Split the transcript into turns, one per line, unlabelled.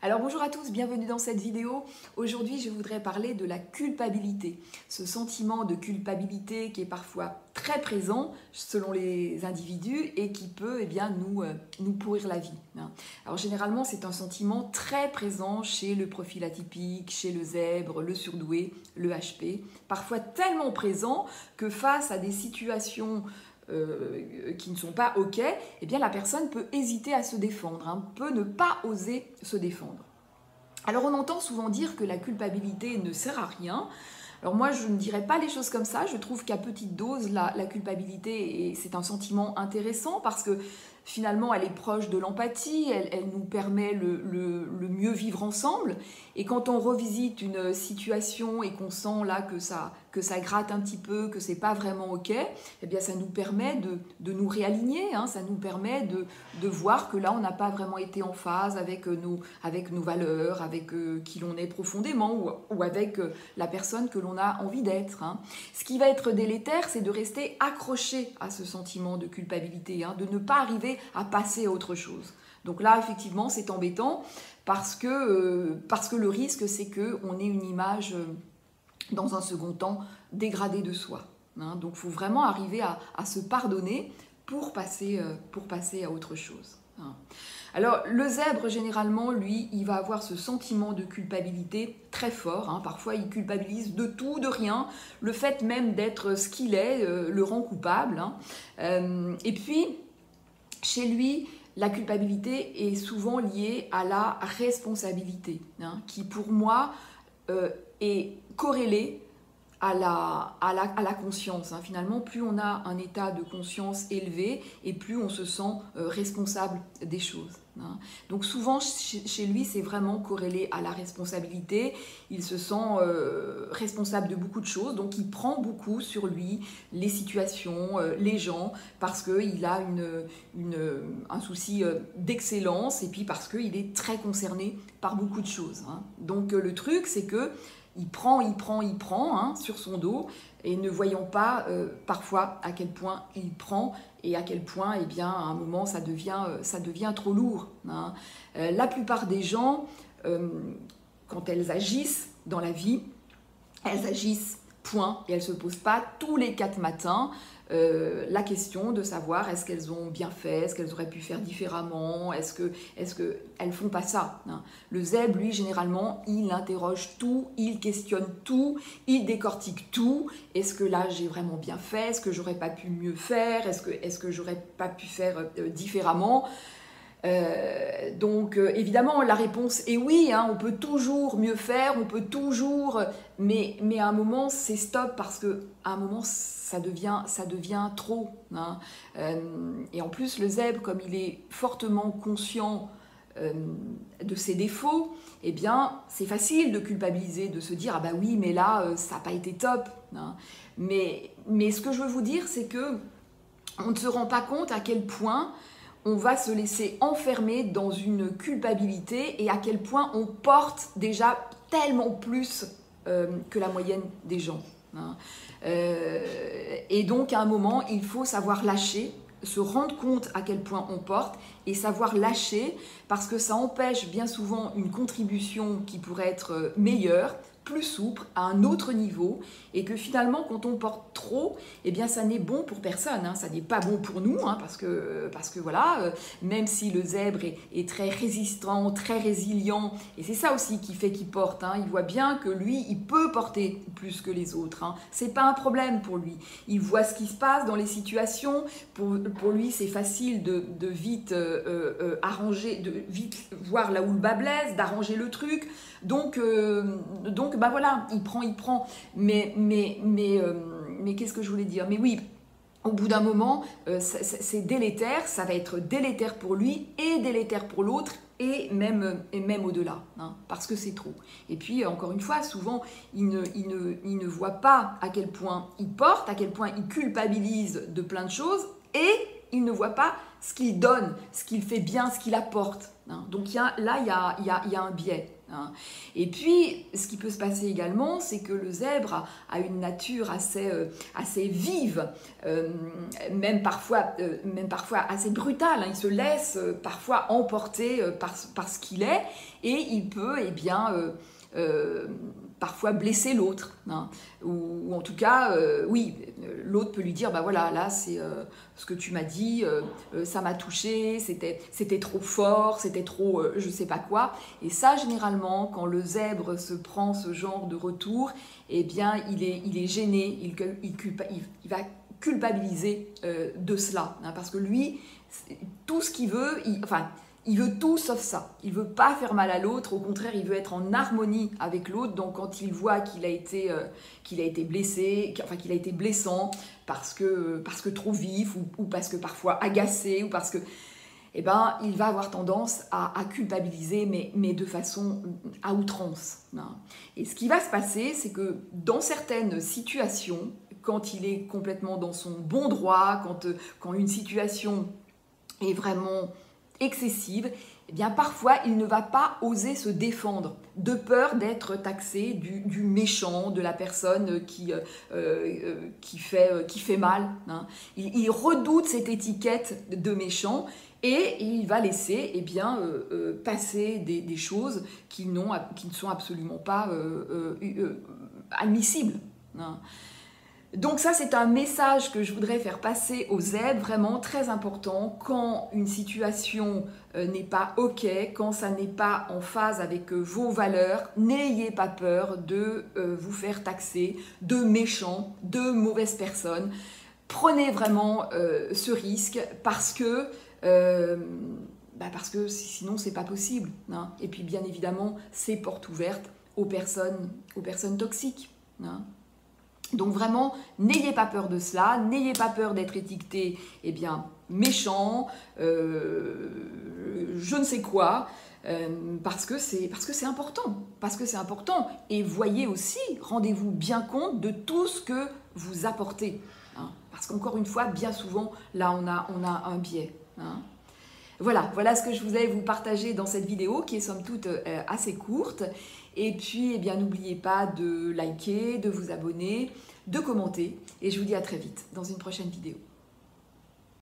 Alors bonjour à tous, bienvenue dans cette vidéo. Aujourd'hui, je voudrais parler de la culpabilité. Ce sentiment de culpabilité qui est parfois très présent selon les individus et qui peut nous pourrir la vie. Alors généralement, c'est un sentiment très présent chez le profil atypique, chez le zèbre, le surdoué, le HP. Parfois tellement présent que face à des situations qui ne sont pas OK, eh bien la personne peut hésiter à se défendre, peut ne pas oser se défendre. Alors on entend souvent dire que la culpabilité ne sert à rien. Alors moi je ne dirais pas les choses comme ça, je trouve qu'à petite dose la culpabilité c'est un sentiment intéressant parce que finalement elle est proche de l'empathie, elle nous permet le mieux vivre ensemble et quand on revisite une situation et qu'on sent là que ça gratte un petit peu, que c'est pas vraiment OK, eh bien ça nous permet de nous réaligner, ça nous permet de voir que là on n'a pas vraiment été en phase avec nos valeurs, avec qui l'on est profondément ou avec la personne que l'on a envie d'être. Ce qui va être délétère, c'est de rester accroché à ce sentiment de culpabilité, de ne pas arriver à passer à autre chose. Donc là, effectivement, c'est embêtant parce que le risque, c'est qu'on ait une image, dans un second temps, dégradée de soi. Donc il faut vraiment arriver à se pardonner pour passer à autre chose. Alors le zèbre, généralement, lui, il va avoir ce sentiment de culpabilité très fort. Parfois, il culpabilise de tout, de rien. Le fait même d'être ce qu'il est le rend coupable. Et puis, chez lui, la culpabilité est souvent liée à la responsabilité, qui pour moi est corrélée à la conscience. Finalement, plus on a un état de conscience élevé et plus on se sent responsable des choses. Donc souvent, chez lui, c'est vraiment corrélé à la responsabilité. Il se sent responsable de beaucoup de choses, donc il prend beaucoup sur lui les situations, les gens, parce qu'il a un souci d'excellence et puis parce qu'il est très concerné par beaucoup de choses. Donc le truc, c'est que il prend sur son dos et ne voyant pas parfois à quel point il prend et à quel point, eh bien, à un moment, ça devient trop lourd. La plupart des gens, quand elles agissent dans la vie, elles agissent point et elles ne se posent pas tous les 4 matins la question de savoir est-ce qu'elles ont bien fait, est-ce qu'elles auraient pu faire différemment, est-ce qu'elles font pas ça. Le zèbre, lui, généralement, il interroge tout, il questionne tout, il décortique tout. Est-ce que là, j'ai vraiment bien fait? Est-ce que j'aurais pas pu mieux faire? Est-ce que j'aurais pas pu faire différemment? Donc évidemment la réponse est oui, on peut toujours mieux faire, on peut toujours, mais à un moment c'est stop parce que à un moment ça devient trop. Et en plus le zèbre, comme il est fortement conscient de ses défauts, eh bien c'est facile de culpabiliser, de se dire ah bah oui mais là ça n'a pas été top. Mais ce que je veux vous dire c'est que on ne se rend pas compte à quel point on va se laisser enfermer dans une culpabilité et à quel point on porte déjà tellement plus que la moyenne des gens. Et donc à un moment, il faut savoir lâcher, se rendre compte à quel point on porte et savoir lâcher parce que ça empêche bien souvent une contribution qui pourrait être meilleure, plus souple, à un autre niveau, et que finalement quand on porte trop, eh bien ça n'est bon pour personne, ça n'est pas bon pour nous, parce que voilà, même si le zèbre est très résistant, très résilient, et c'est ça aussi qui fait qu'il porte, il voit bien que lui, il peut porter plus que les autres, c'est pas un problème pour lui, il voit ce qui se passe dans les situations, pour lui c'est facile de vite arranger, de vite voir là où le bas blesse, d'arranger le truc, donc bah voilà, il prend. Mais qu'est-ce que je voulais dire? Mais oui, au bout d'un moment, c'est délétère, ça va être délétère pour lui et délétère pour l'autre et même au-delà, parce que c'est trop. Et puis, encore une fois, souvent, il ne voit pas à quel point il porte, à quel point il culpabilise de plein de choses et il ne voit pas ce qu'il donne, ce qu'il fait bien, ce qu'il apporte. Hein. Donc là, il y a un biais. Hein. Et puis, ce qui peut se passer également, c'est que le zèbre a une nature assez vive, même parfois assez brutale. Hein. Il se laisse parfois emporter par ce qu'il est, et il peut, eh bien, parfois blesser l'autre, hein. Ou en tout cas, oui, l'autre peut lui dire, bah voilà, là c'est ce que tu m'as dit, ça m'a touché, c'était trop fort, c'était trop je sais pas quoi. Et ça, généralement, quand le zèbre se prend ce genre de retour, eh bien, il est gêné, il va culpabiliser de cela, hein, parce que lui, tout ce qu'il veut, il veut tout sauf ça. Il veut pas faire mal à l'autre. Au contraire, il veut être en harmonie avec l'autre. Donc, quand il voit qu'il a été blessé, qu'il a été blessant parce que trop vif ou parce que parfois agacé ou parce que, eh ben, il va avoir tendance à culpabiliser, mais de façon à outrance. Hein. Et ce qui va se passer, c'est que dans certaines situations, quand il est complètement dans son bon droit, quand une situation est vraiment excessive, eh bien parfois il ne va pas oser se défendre de peur d'être taxé du méchant, de la personne qui fait mal. Hein. Il redoute cette étiquette de méchant et il va laisser eh bien, passer des choses qui ne sont absolument pas admissibles. Hein. Donc ça, c'est un message que je voudrais faire passer aux zèbres, vraiment très important, quand une situation n'est pas OK, quand ça n'est pas en phase avec vos valeurs, n'ayez pas peur de vous faire taxer de méchants, de mauvaises personnes. Prenez vraiment ce risque parce que sinon, c'est pas possible. Hein. Et puis, bien évidemment, c'est porte ouverte aux personnes toxiques. Hein. Donc vraiment, n'ayez pas peur de cela, n'ayez pas peur d'être étiqueté, eh bien, méchant, je ne sais quoi, parce que c'est important. Et voyez aussi, rendez-vous bien compte de tout ce que vous apportez. Hein, parce qu'encore une fois, bien souvent, là, on a un biais. Hein. Voilà ce que je voulais vous partager dans cette vidéo qui est somme toute assez courte. Et puis, eh bien, n'oubliez pas de liker, de vous abonner, de commenter. Et je vous dis à très vite dans une prochaine vidéo.